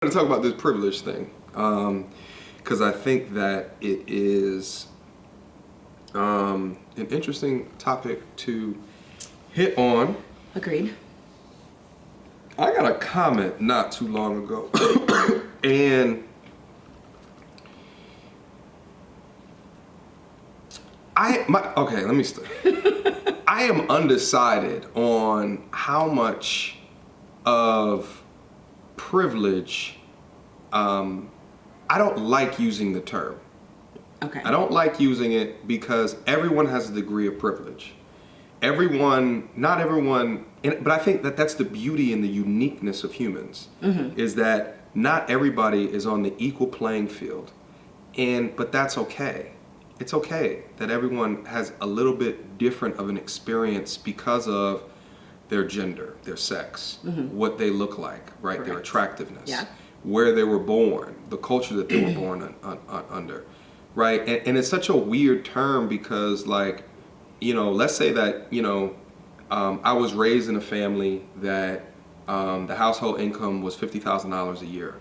To talk about this privilege thing because I think that it is an interesting topic to hit on. Agreed. I got a comment not too long ago and let me start. I am undecided on how much of privilege. I don't like using the term. Okay. I don't like using it because everyone has a degree of privilege. Not everyone, but I think that that's the beauty and the uniqueness of humans, is that not everybody is on the equal playing field. But that's okay. It's okay that everyone has a little bit different of an experience because of their gender, their sex, what they look like, right? Correct. Their attractiveness, Yeah. where they were born, the culture that they were born under, right? And it's such a weird term because, like, let's say that, I was raised in a family that the household income was $50,000 a year.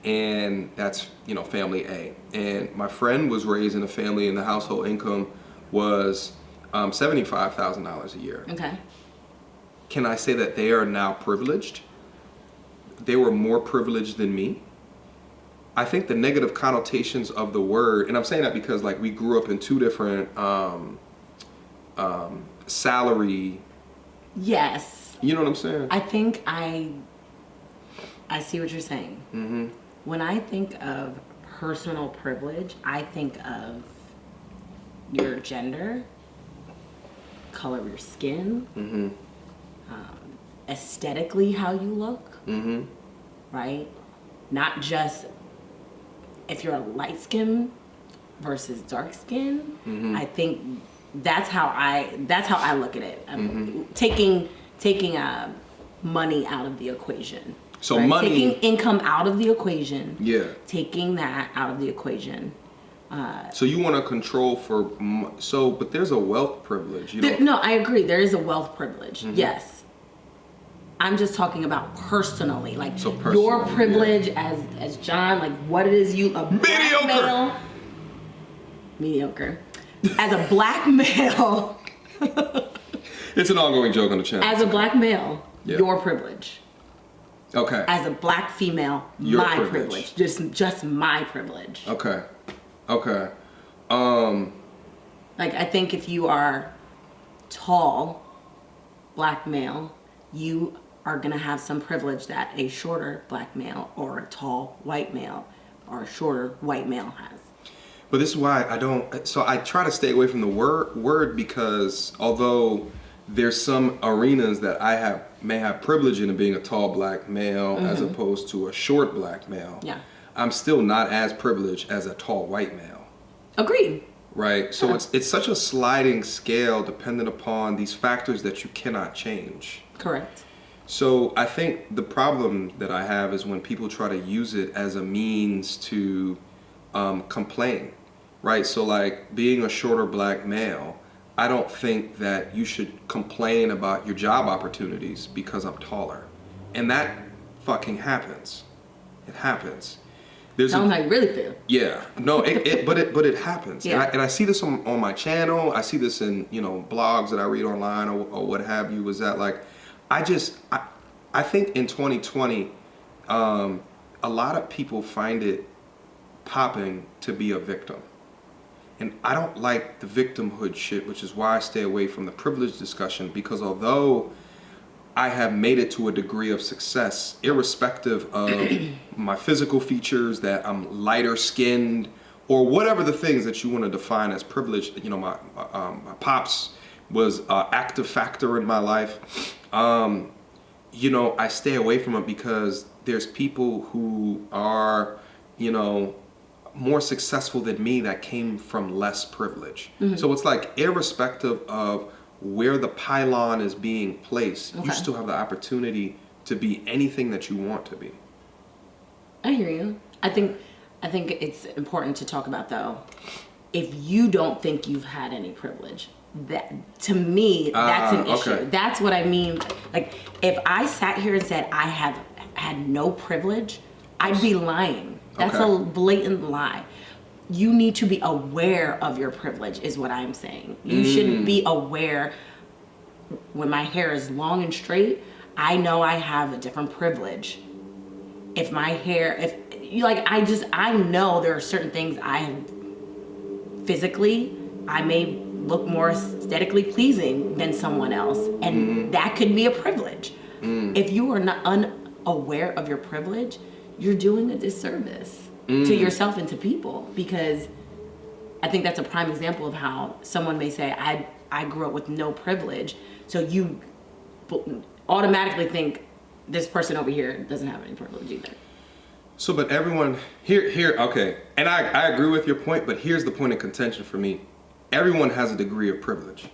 And that's, family A. And my friend was raised in a family and the household income was $75,000 a year. Okay. Can I say that they are now privileged? They were more privileged than me. I think the negative connotations of the word, and I'm saying that because, like, we grew up in two different salary. Yes. You know what I'm saying? I think I see what you're saying. Mm-hmm. When I think of personal privilege, I think of your gender, color of your skin, Mm-hmm. Aesthetically how you look, Mm-hmm. right? Not just if you're a light skin versus dark skin. Mm-hmm. I think that's how I look at it. Taking money out of the equation. So right? money, taking income out of the equation. yeah. Taking that out of the equation. So you want to control but there's a wealth privilege. No, I agree. There is a wealth privilege. Yes. I'm just talking about personally, like your privilege as John, like what it is a black male. Mediocre. As a black male. It's an ongoing joke on the channel. As a black male, yeah. Your privilege. Okay. As a black female, Your my privilege. Just my privilege. Okay. Okay. Like, I think if you are tall, black male, you are going to have some privilege that a shorter black male or a tall white male or a shorter white male has. But this is why I try to stay away from the word because although there's some arenas that I may have privilege in being a tall black male as opposed to a short black male, yeah. I'm still not as privileged as a tall white male. Agreed. Right? So it's such a sliding scale dependent upon these factors that you cannot change. Correct. So I think the problem that I have is when people try to use it as a means to complain, right? So, like, being a shorter black male, I don't think that you should complain about your job opportunities because I'm taller. And that fucking happens. It happens. Sounds how you really feel. Yeah. No, but it happens. Yeah. And I see this on my channel. I see this in, blogs that I read online or what have you, is that, like, I think in 2020, a lot of people find it popping to be a victim. And I don't like the victimhood shit, which is why I stay away from the privilege discussion, because although I have made it to a degree of success, irrespective of my physical features, that I'm lighter skinned, or whatever the things that you want to define as privilege. My pops was an active factor in my life. I stay away from it because there's people who are, more successful than me that came from less privilege. So it's like, irrespective of where the pylon is being placed, you still have the opportunity to be anything that you want to be. I hear you. I think it's important to talk about, though, if you don't think you've had any privilege, that, to me, that's an issue. Okay. That's what I mean. Like, if I sat here and said I have had no privilege, I'd be lying. That's Okay. a blatant lie. You need to be aware of your privilege, is what I'm saying. You shouldn't be aware. When my hair is long and straight, I know I have a different privilege. If my hair, if you like, I know there are certain things physically, I may look more aesthetically pleasing than someone else, and that could be a privilege. If you are not unaware of your privilege, you're doing a disservice to yourself and to people, because I think that's a prime example of how someone may say, I grew up with no privilege, so you automatically think this person over here doesn't have any privilege either. So, but everyone here, okay, and I agree with your point, but here's the point of contention for me. Everyone has a degree of privilege.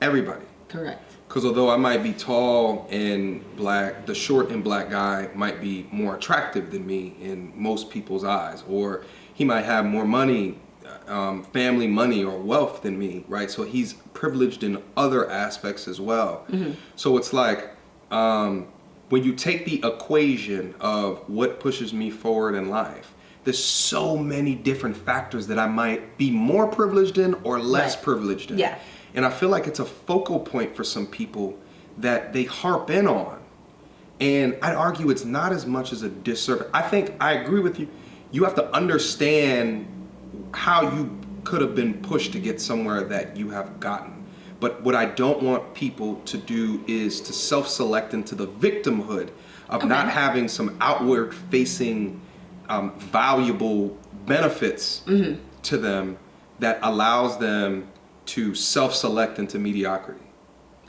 Everybody. Correct. Because although I might be tall and black, the short and black guy might be more attractive than me in most people's eyes, or he might have more money, family money or wealth than me, right? So he's privileged in other aspects as well. So it's like, when you take the equation of what pushes me forward in life, there's so many different factors that I might be more privileged in or less privileged in. Yeah. And I feel like it's a focal point for some people that they harp in on. And I'd argue it's not as much as a disservice. I think I agree with you. You have to understand how you could have been pushed to get somewhere that you have gotten. But what I don't want people to do is to self-select into the victimhood of not having some outward facing valuable benefits to them that allows them to self-select into mediocrity.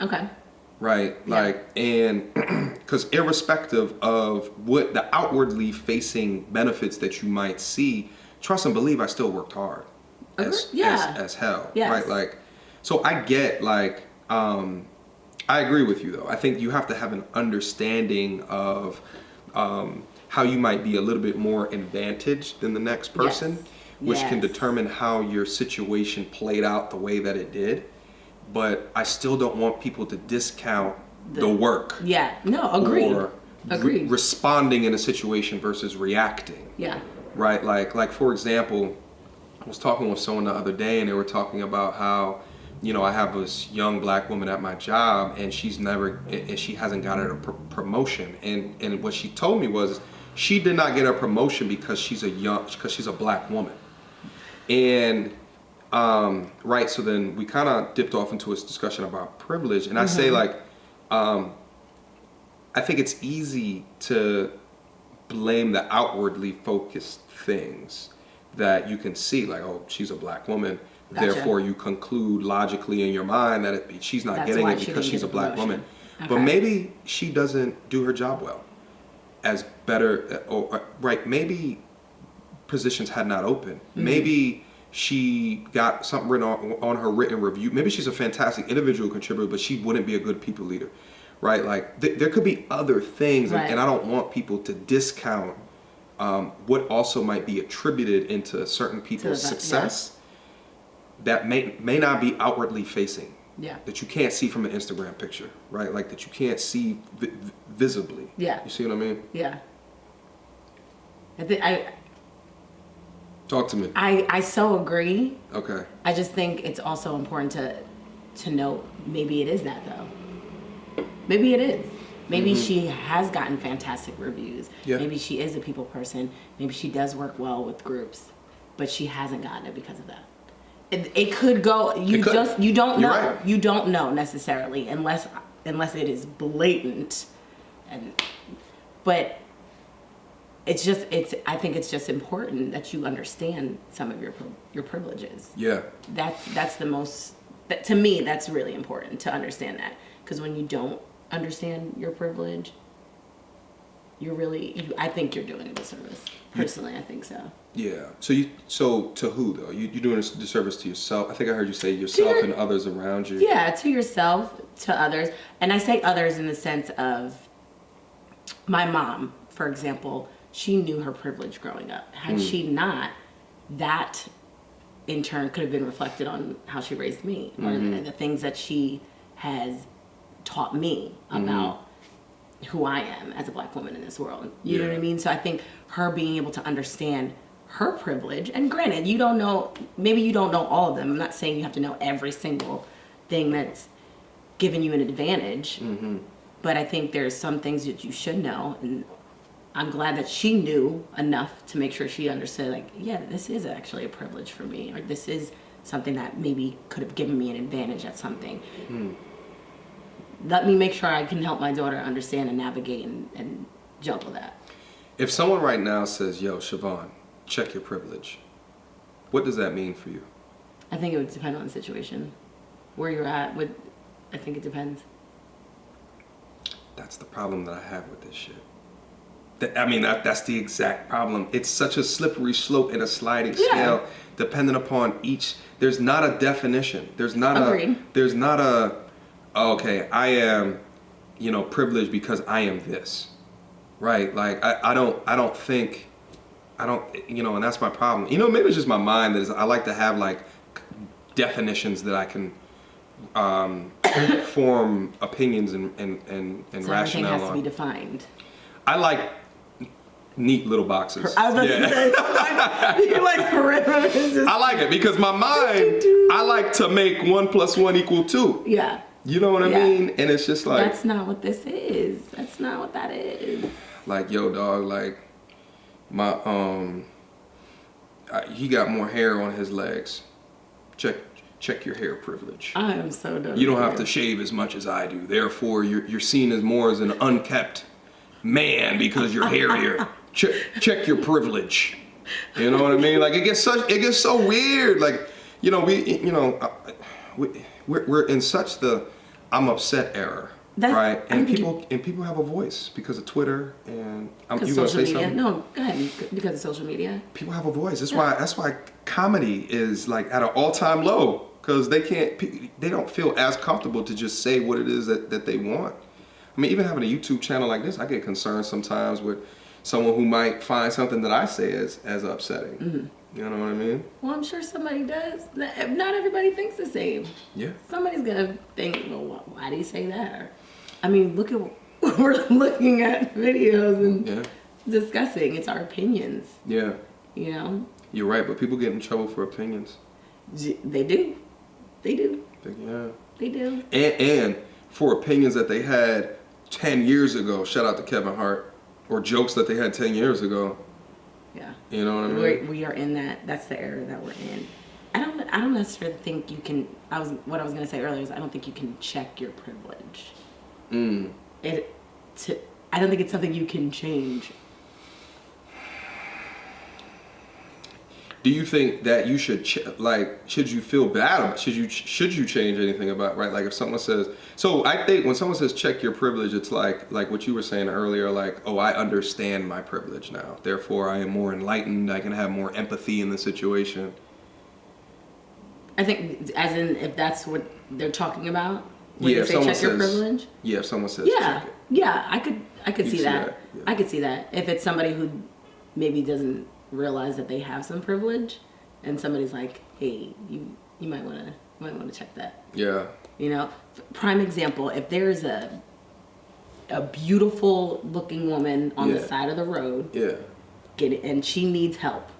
Okay. Right? Yeah. Like, and because irrespective of what the outwardly facing benefits that you might see, trust and believe I still worked hard as hell. Yes. Right? Like, so I get like, I agree with you though. I think you have to have an understanding of how you might be a little bit more advantaged than the next person, which can determine how your situation played out the way that it did. But I still don't want people to discount the work. Yeah, no, agreed. Or Agreed. responding in a situation versus reacting. Yeah. Right? Like for example, I was talking with someone the other day and they were talking about how, you know, I have this young black woman at my job and she hasn't gotten a promotion. And what she told me was she did not get a promotion because she's a black woman. And right, so then we kind of dipped off into a discussion about privilege, and I say like, I think it's easy to blame the outwardly focused things that you can see, like, oh, she's a black woman, therefore you conclude logically in your mind that she's not getting it because she's a black woman. Okay. But maybe she doesn't do her job well, as better, or right, maybe positions had not opened. Maybe she got something written on her written review. Maybe she's a fantastic individual contributor, but she wouldn't be a good people leader, right? Like there could be other things, and I don't want people to discount what also might be attributed into certain people's success that may not be outwardly facing. Yeah. That you can't see from an Instagram picture, right? Like that you can't see visibly. Yeah. You see what I mean? Yeah. Talk to me. I so agree. Okay. I just think it's also important to note maybe it is that though. Maybe it is. Maybe she has gotten fantastic reviews. Yeah. Maybe she is a people person. Maybe she does work well with groups, but she hasn't gotten it because of that. It could go. You don't know. Right. You don't know necessarily unless it is blatant, but. I think it's just important that you understand some of your privileges. Yeah. That's the most, to me, that's really important to understand that. Because when you don't understand your privilege, I think you're doing a disservice. Personally, I think so. Yeah. So to who though? You're doing a disservice to yourself. I think I heard you say yourself and others around you. Yeah, to yourself, to others. And I say others in the sense of my mom, for example. She knew her privilege growing up. Had she not, that in turn could have been reflected on how she raised me or the things that she has taught me about who I am as a black woman in this world. You know what I mean? So I think her being able to understand her privilege, and granted, you don't know, maybe you don't know all of them. I'm not saying you have to know every single thing that's given you an advantage, but I think there's some things that you should know, and I'm glad that she knew enough to make sure she understood, like, yeah, this is actually a privilege for me, or this is something that maybe could have given me an advantage at something. Let me make sure I can help my daughter understand and navigate and juggle that. If someone right now says, yo, Siobhan, check your privilege, what does that mean for you? I think it would depend on the situation. Where you're at, I think it depends. That's the problem that I have with this shit. That's the exact problem. It's such a slippery slope and a sliding scale, depending upon each. There's not a definition. Agreed. Okay, I am, privileged because I am this, right? Like I don't think, and that's my problem. Maybe it's just my mind that is. I like to have like definitions that I can form opinions and So rationale everything has to be on. defined. I like neat little boxes. I was about to say, you like perimeters. I like it because my mind, I like to make 1 + 1 = 2. Yeah. You know what I mean? And it's just like, that's not what this is. That's not what that is. like, yo, dog, like my he got more hair on his legs. Check your hair privilege. I am so done. You don't have to shave as much as I do. Therefore, you're seen as more as an unkept man because you're hairier. Check your privilege. You know what I mean? Like it gets so weird. Like we're in such the I'm upset era, right? And people have a voice because of Twitter and you gonna say media. something? No, go ahead. Because of social media. People have a voice. That's why comedy is like at an all-time low because they don't feel as comfortable to just say what it is that they want. I mean, even having a YouTube channel like this, I get concerned sometimes with someone who might find something that I say as upsetting. You know what I mean? Well, I'm sure somebody does. Not everybody thinks the same. Yeah. Somebody's gonna think, well, why do you say that? Or, I mean, look at we're looking at videos and discussing. It's our opinions. Yeah. You're right, but people get in trouble for opinions. They do. Yeah. They do. And for opinions that they had 10 years ago. Shout out to Kevin Hart. Or jokes that they had 10 years ago. Yeah. You know what I mean? We are in that's the era that we're in. I don't necessarily think you can, what I was going to say earlier is I don't think you can check your privilege. I don't think it's something you can change. Do you think that you should should you feel bad about should you change anything about, right? Like if someone says, so I think when someone says check your privilege, it's like what you were saying earlier, like, oh, I understand my privilege now, therefore I am more enlightened, I can have more empathy in the situation. I think as in if that's what they're talking about when they say check your privilege. Yeah, if someone says check it. Yeah, I could see that. Yeah. I could see that if it's somebody who maybe doesn't realize that they have some privilege, and somebody's like, "Hey, you might want to check that." Yeah. Prime example: if there's a beautiful looking woman on the side of the road, and she needs help,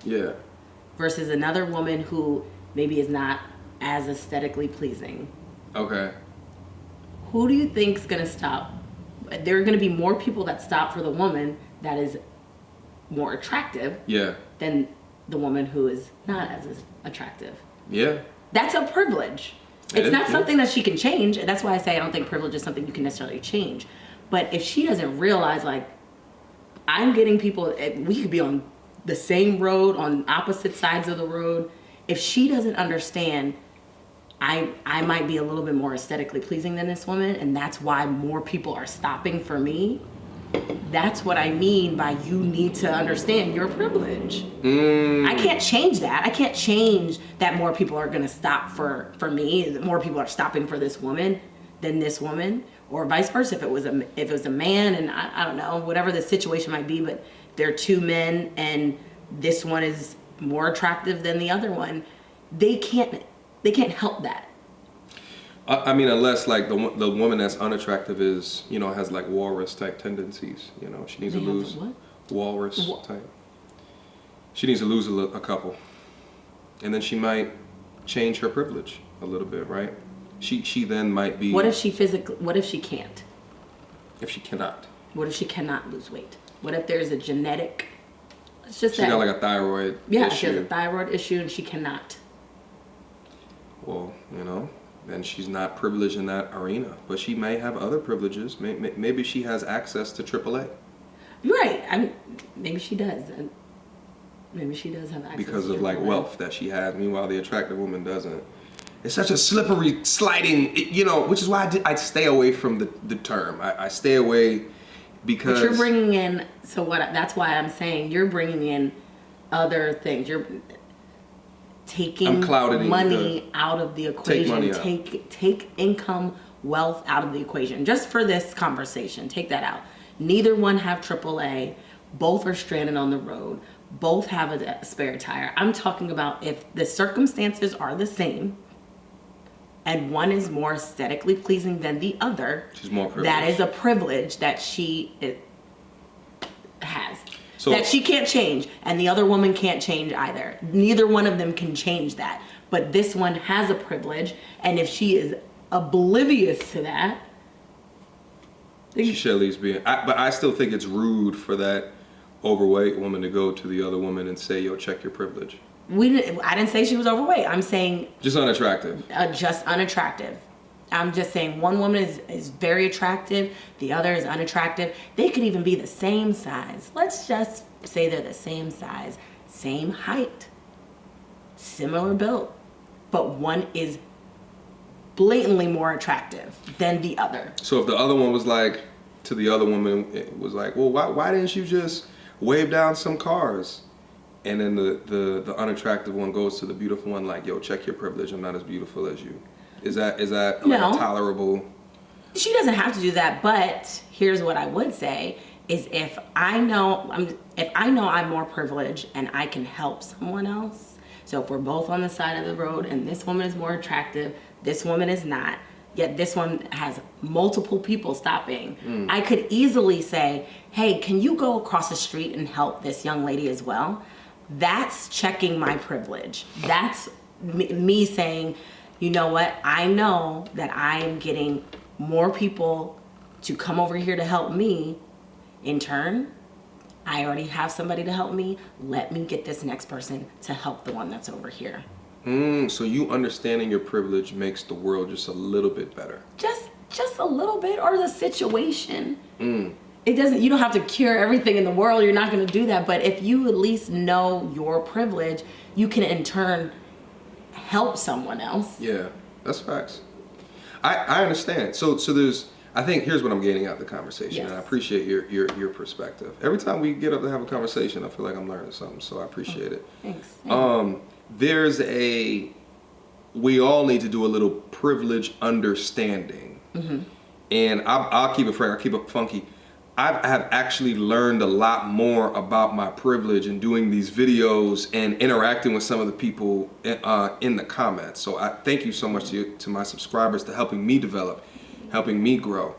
versus another woman who maybe is not as aesthetically pleasing. Okay. Who do you think's gonna stop? There are gonna be more people that stop for the woman that is more attractive than the woman who is not as attractive. Yeah. That's a privilege. It's not something that she can change. That's why I say I don't think privilege is something you can necessarily change. But if she doesn't realize, like, I'm getting people, we could be on the same road, on opposite sides of the road. If she doesn't understand, I might be a little bit more aesthetically pleasing than this woman, and that's why more people are stopping for me. That's what I mean by you need to understand your privilege. I can't change that. I can't change that more people are going to stop for me. That more people are stopping for this woman than this woman, or vice versa. If it was a man, and I don't know, whatever the situation might be, but there are two men and this one is more attractive than the other one. They can't help that. I mean, unless like the woman that's unattractive is, you know, has like walrus type tendencies. You know, she needs to lose What? walrus type. She needs to lose a couple, and then she might change her privilege a little bit, right? She then might be. What if she physically? What if she can't? If she cannot. What if she cannot lose weight? What if there's a genetic? Let's just She say. got like a thyroid Yeah, issue. she has a thyroid issue and she cannot. Well, you know, then she's not privileged in that arena. But she may have other privileges. Maybe she has access to AAA. Right. Maybe she does. Maybe she does have access Because to of like AAA. wealth that she has. Meanwhile, the attractive woman doesn't. It's such a slippery, sliding, you know, which is why I stay away from the term. I stay away because... But you're bringing in, that's why I'm saying you're bringing in other things. You're taking money out of the equation. Take income, wealth out of the equation. Just for this conversation, take that out. Neither one have AAA. Both are stranded on the road. Both have a spare tire. I'm talking about if the circumstances are the same and one is more aesthetically pleasing than the other, she's more privileged. That is a privilege that she has. So, that she can't change, and the other woman can't change either. Neither one of them can change that. But this one has a privilege, and if she is oblivious to that, she should at least be. But I still think it's rude for that overweight woman to go to the other woman and say, "Yo, check your privilege." I didn't say she was overweight. I'm saying just unattractive. Just unattractive. I'm just saying one woman is very attractive, the other is unattractive. They could even be the same size. Let's just say they're the same size, same height, similar build, but one is blatantly more attractive than the other. So if the other one was like, to the other woman, it was like, well, why didn't you just wave down some cars? And then the unattractive one goes to the beautiful one like, yo, check your privilege. I'm not as beautiful as you. Is that like no. a tolerable? She doesn't have to do that. But here's what I would say is if I know I'm more privileged and I can help someone else. So if we're both on the side of the road and this woman is more attractive, this woman is not, yet this one has multiple people stopping. I could easily say, hey, can you go across the street and help this young lady as well? That's checking my privilege. That's me saying, you know what? I know that I am getting more people to come over here to help me. In turn, I already have somebody to help me. Let me get this next person to help the one that's over here. So you understanding your privilege makes the world just a little bit better. Just a little bit, or the situation. It doesn't. You don't have to cure everything in the world. You're not going to do that. But if you at least know your privilege, you can in turn help someone else. Yeah, that's facts. I understand. So there's. I think here's what I'm getting out of the conversation, Yes. and I appreciate your perspective. Every time we get up to have a conversation, I feel like I'm learning something. So I appreciate it. Thanks. We all need to do a little privilege understanding, and I'll keep it frank. I'll keep it funky. I have actually learned a lot more about my privilege in doing these videos and interacting with some of the people in the comments. So I thank you so much to my subscribers to helping me develop, helping me grow.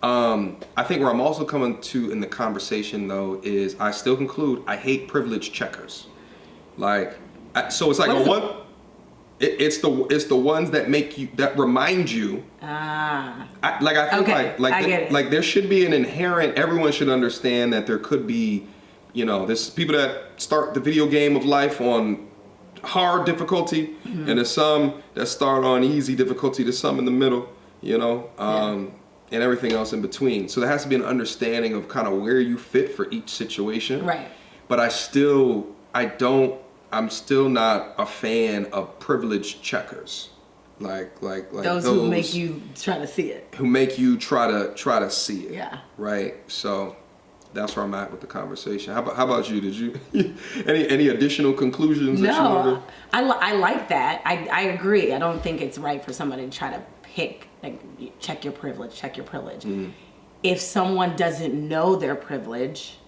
I think where I'm also coming to in the conversation though is I still conclude I hate privilege checkers. So it's like it's the ones that remind you. I think there should be an inherent. Everyone should understand that there could be, there's people that start the video game of life on hard difficulty, and there's some that start on easy difficulty. There's some in the middle, and everything else in between. So there has to be an understanding of kind of where you fit for each situation. Right. But I'm still not a fan of privilege checkers, like those who make you try to see it. Who make you try to see it. Yeah. Right. So that's where I'm at with the conversation. How about you? Did you any additional conclusions? No, I like that. I agree. I don't think it's right for somebody to try to pick check your privilege. If someone doesn't know their privilege,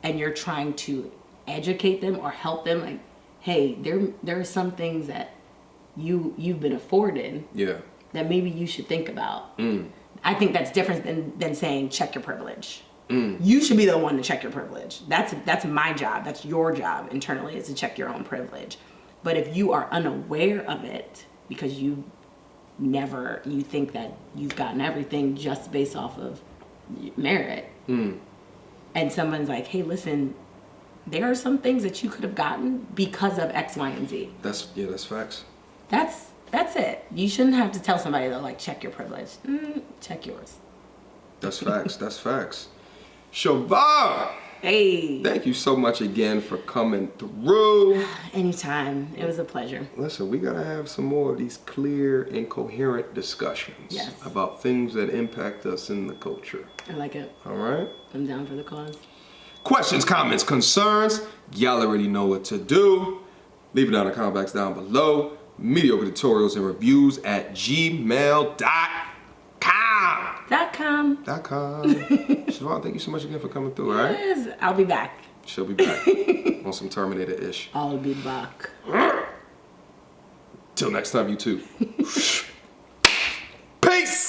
and you're trying to educate them or help them, hey, there are some things that you've been afforded. Yeah. that maybe you should think about. I think that's different than saying check your privilege. You should be the one to check your privilege. That's my job. That's your job internally, is to check your own privilege. But if you are unaware of it because you think that you've gotten everything just based off of merit, and someone's like, hey, listen, there are some things that you could have gotten because of X, Y, and Z. That's facts. That's it. You shouldn't have to tell somebody though, like, check your privilege. Check yours. That's facts. That's facts. Siobhan! Hey. Thank you so much again for coming through. Anytime. It was a pleasure. Listen, we gotta have some more of these clear and coherent discussions about things that impact us in the culture. I like it. All right? I'm down for the cause. Questions, comments, concerns, y'all already know what to do. Leave it down in the comment box down below. Mediocre tutorials and reviews at gmail.com. Siobhan, thank you so much again for coming through, all right? Yes, I'll be back. She'll be back on some Terminator-ish. I'll be back. Till next time, you too. Peace!